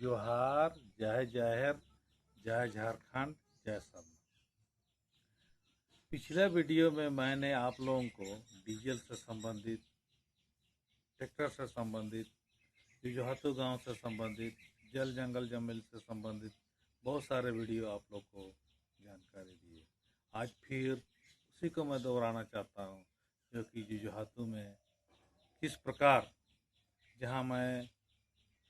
जोहार, जय जहर, जय झारखंड, जय सब। पिछले वीडियो में मैंने आप लोगों को डीजल से संबंधित, ट्रैक्टर से संबंधित, जुजहातू गांव से संबंधित, जल जंगल जमीन से संबंधित बहुत सारे वीडियो आप लोग को जानकारी दी है। आज फिर उसी को मैं दोहराना चाहता हूँ, जो कि जुजहातू में किस प्रकार, जहाँ मैं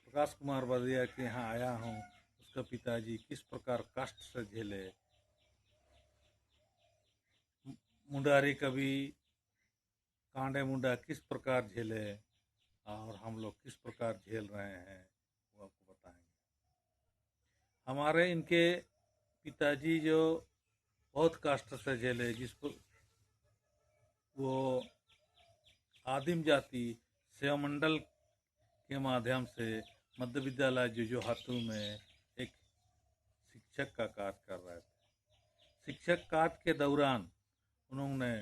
प्रकाश कुमार बर्दिया के यहाँ आया हूँ, उसका पिताजी किस प्रकार कष्ट से झेले, मुंडारी कभी कांडे मुंडा किस प्रकार झेले और हम लोग किस प्रकार झेल रहे हैं, वो आपको बताएंगे। हमारे इनके पिताजी जो बहुत कष्ट से झेले, जिसको वो आदिम जाति सेवा मंडल के माध्यम से मध्य विद्यालय जुजहातू में एक शिक्षक का कार्य कर रहे थे। शिक्षक कार्य के दौरान उन्होंने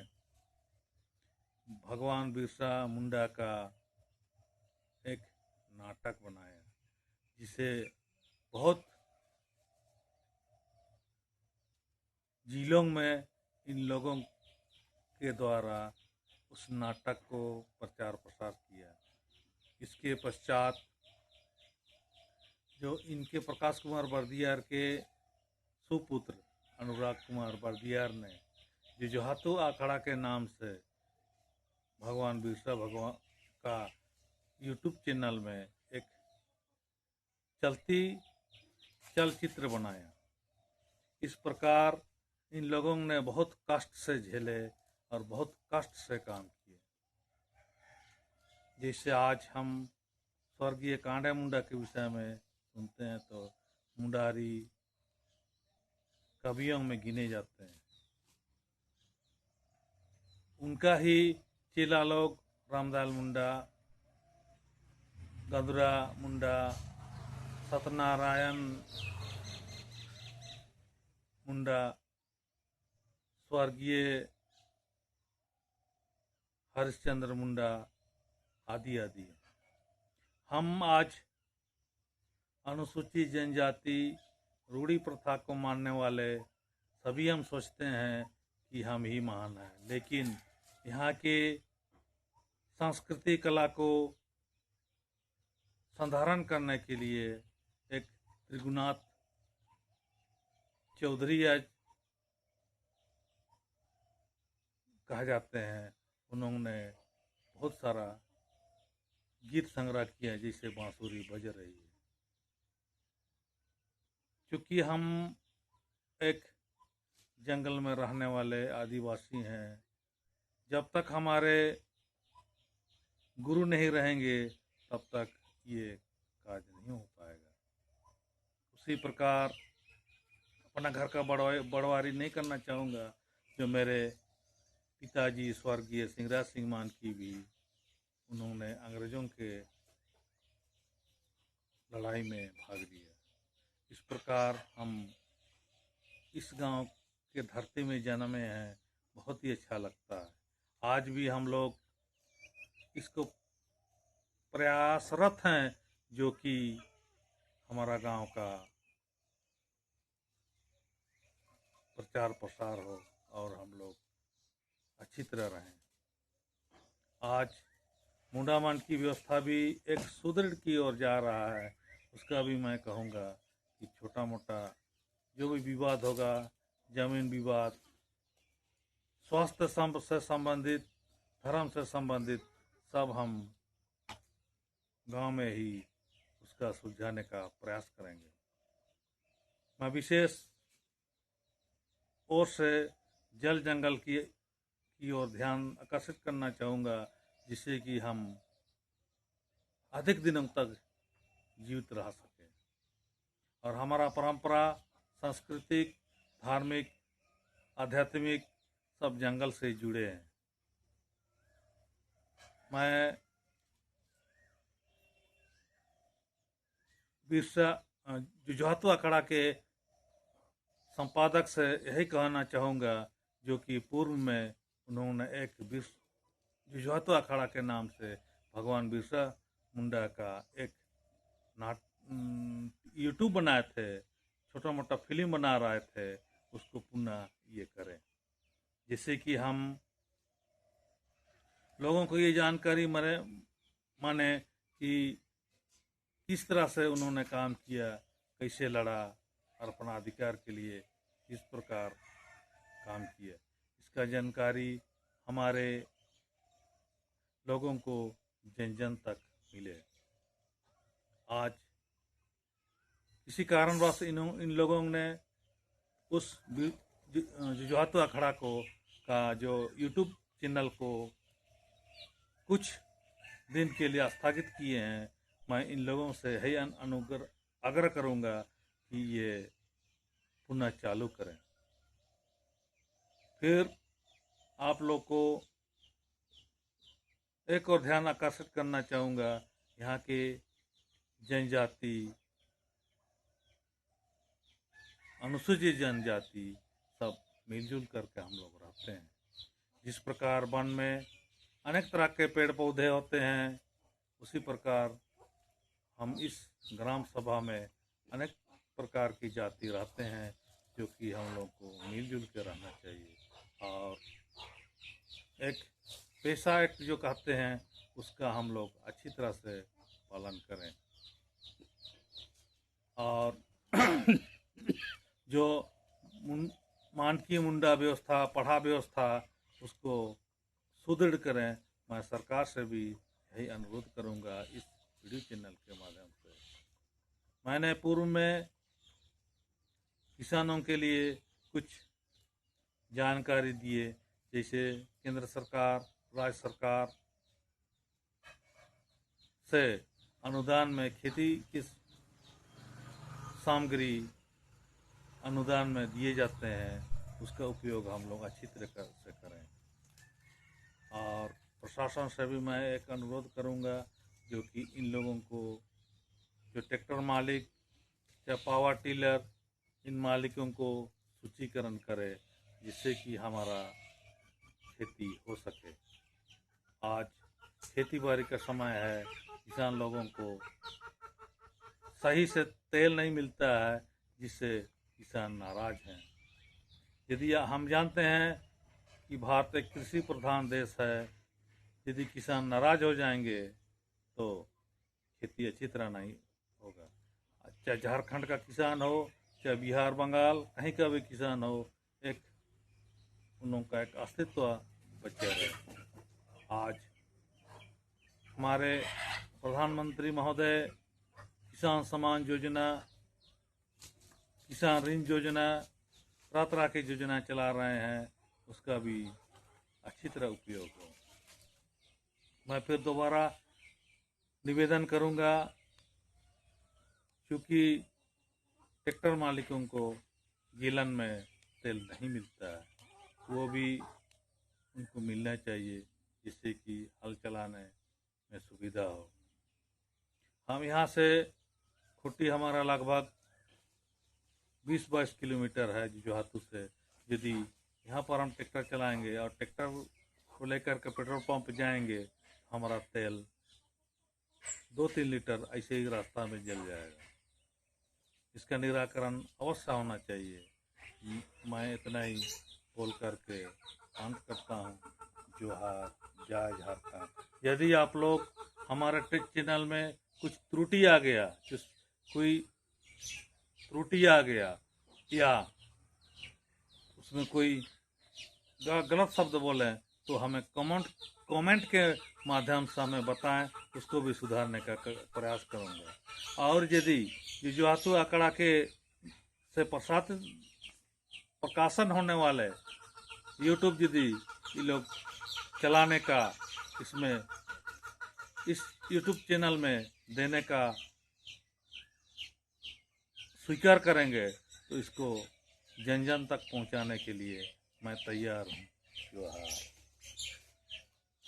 भगवान बिरसा मुंडा का एक नाटक बनाया, जिसे बहुत जिलों में इन लोगों के द्वारा उस नाटक को प्रचार प्रसार किया। इसके पश्चात जो इनके प्रकाश कुमार बर्दियार के सुपुत्र अनुराग कुमार बर्दियार ने जुजहातू अखाड़ा के नाम से भगवान बिरसा भगवान का यूट्यूब चैनल में एक चलती चलचित्र बनाया। इस प्रकार इन लोगों ने बहुत कष्ट से झेले और बहुत कष्ट से काम किए। जैसे आज हम स्वर्गीय कांडे मुंडा के विषय में सुनते हैं तो मुंडारी कवियों में गिने जाते हैं। उनका ही चेला लोग रामदयाल मुंडा, गदुरा मुंडा, सत्यनारायण मुंडा, स्वर्गीय हरिश्चंद्र मुंडा आदि आदि। हम आज अनुसूचित जनजाति रूढ़ी प्रथा को मानने वाले सभी हम सोचते हैं कि हम ही महान हैं, लेकिन यहाँ के संस्कृति कला को संधारण करने के लिए एक त्रिगुनाथ चौधरी आज कहा जाते हैं, उन्होंने बहुत सारा गीत संग्रह किया, जैसे बांसुरी बज रही है। क्योंकि हम एक जंगल में रहने वाले आदिवासी हैं, जब तक हमारे गुरु नहीं रहेंगे तब तक ये काज नहीं हो पाएगा। उसी प्रकार अपना घर का बड़वारी नहीं करना चाहूँगा, जो मेरे पिताजी स्वर्गीय सिंहराज सिंह मान की भी उन्होंने अंग्रेजों के लड़ाई में भाग लिया। इस प्रकार हम इस गांव के धरती में जन्मे हैं, बहुत ही अच्छा लगता है। आज भी हम लोग इसको प्रयासरत हैं, जो कि हमारा गांव का प्रचार प्रसार हो और हम लोग अच्छी तरह रहें। आज मुंडामान की व्यवस्था भी एक सुदृढ़ की ओर जा रहा है। उसका भी मैं कहूँगा कि छोटा मोटा जो भी विवाद होगा, जमीन विवाद, स्वास्थ्य से संबंधित, धर्म से संबंधित, सब हम गांव में ही उसका सुलझाने का प्रयास करेंगे। मैं विशेष ओर से जल जंगल की ओर ध्यान आकर्षित करना चाहूँगा, जिससे कि हम अधिक दिनों तक जीवित रह सकें और हमारा परंपरा, सांस्कृतिक, धार्मिक, आध्यात्मिक सब जंगल से जुड़े हैं। मैं बिरसा जुजहातू अखाड़ा के संपादक से यही कहना चाहूँगा, जो कि पूर्व में उन्होंने एक जुजहातू अखाड़ा के नाम से भगवान बिरसा मुंडा का एक यूट्यूब बनाए थे, छोटा मोटा फिल्म बना रहे थे, उसको पुनः ये करें, जिससे कि हम लोगों को ये जानकारी माने कि किस तरह से उन्होंने काम किया, कैसे लड़ा और अपना अधिकार के लिए किस प्रकार काम किया, इसका जानकारी हमारे लोगों को जन जन तक मिले। आज किसी कारणवश इन लोगों ने उस जुझारू अखाड़ा का जो यूट्यूब चैनल को कुछ दिन के लिए स्थगित किए हैं। मैं इन लोगों से यही आग्रह करूंगा कि ये पुनः चालू करें। फिर आप लोग को एक और ध्यान आकर्षित करना चाहूँगा, यहाँ के जनजाति, अनुसूचित जनजाति सब मिलजुल करके हम लोग रहते हैं। जिस प्रकार वन में अनेक तरह के पेड़ पौधे होते हैं, उसी प्रकार हम इस ग्राम सभा में अनेक प्रकार की जाति रहते हैं, जो कि हम लोग को मिलजुल के रहना चाहिए। और एक पेशा एक जो कहते हैं, उसका हम लोग अच्छी तरह से पालन करें। और जो मानकीय मुंडा व्यवस्था, पढ़ा व्यवस्था, उसको सुदृढ़ करें। मैं सरकार से भी यही अनुरोध करूंगा इस वीडियो चैनल के माध्यम से। मैंने पूर्व में किसानों के लिए कुछ जानकारी दिए, जैसे केंद्र सरकार, राज्य सरकार से अनुदान में खेती की सामग्री अनुदान में दिए जाते हैं, उसका उपयोग हम लोग अच्छी तरह से करें। और प्रशासन से भी मैं एक अनुरोध करूंगा, जो कि इन लोगों को, जो ट्रैक्टर मालिक या पावर टिलर, इन मालिकों को सूचीकरण करे, जिससे कि हमारा खेती हो सके। आज खेती बाड़ी का समय है, किसान लोगों को सही से तेल नहीं मिलता है, जिससे किसान नाराज हैं। यदि हम जानते हैं कि भारत एक कृषि प्रधान देश है, यदि किसान नाराज हो जाएंगे तो खेती अच्छी तरह नहीं होगा। चाहे झारखंड का किसान हो, चाहे बिहार, बंगाल, कहीं का भी किसान हो, एक उनका एक अस्तित्व बचे रहे। आज हमारे प्रधानमंत्री महोदय किसान सम्मान योजना, किसान ऋण योजना, तरह तरह की योजना चला रहे हैं, उसका भी अच्छी तरह उपयोग हो। मैं फिर दोबारा निवेदन करूंगा, क्योंकि ट्रैक्टर मालिकों को गीलन में तेल नहीं मिलता है, वो भी उनको मिलना चाहिए, जिससे कि हल चलाने में सुविधा हो। हम यहाँ से खुट्टी हमारा लगभग 20-22 किलोमीटर है जुझारू से। यदि यहाँ पर हम ट्रैक्टर चलाएंगे और ट्रैक्टर को लेकर के पेट्रोल पंप जाएंगे, हमारा तेल 2-3 लीटर ऐसे ही रास्ता में जल जाएगा। इसका निराकरण अवश्य होना चाहिए। मैं इतना ही बोल करके अंत करता हूँ। जोहार, जय झारखंड। यदि आप लोग हमारे चैनल में कुछ त्रुटि आ गया, कोई त्रुटि आ गया या उसमें कोई गलत शब्द बोले, तो हमें कमेंट के माध्यम से हमें बताएं, उसको भी सुधारने का प्रयास करूंगा। और यदि जुझारू आंकड़ा के से प्रकाशन होने वाले यूट्यूब यदि ये लोग चलाने का, इसमें इस यूट्यूब चैनल में देने का स्वीकार करेंगे, तो इसको जन जन तक पहुंचाने के लिए मैं तैयार हूँ। जोहार।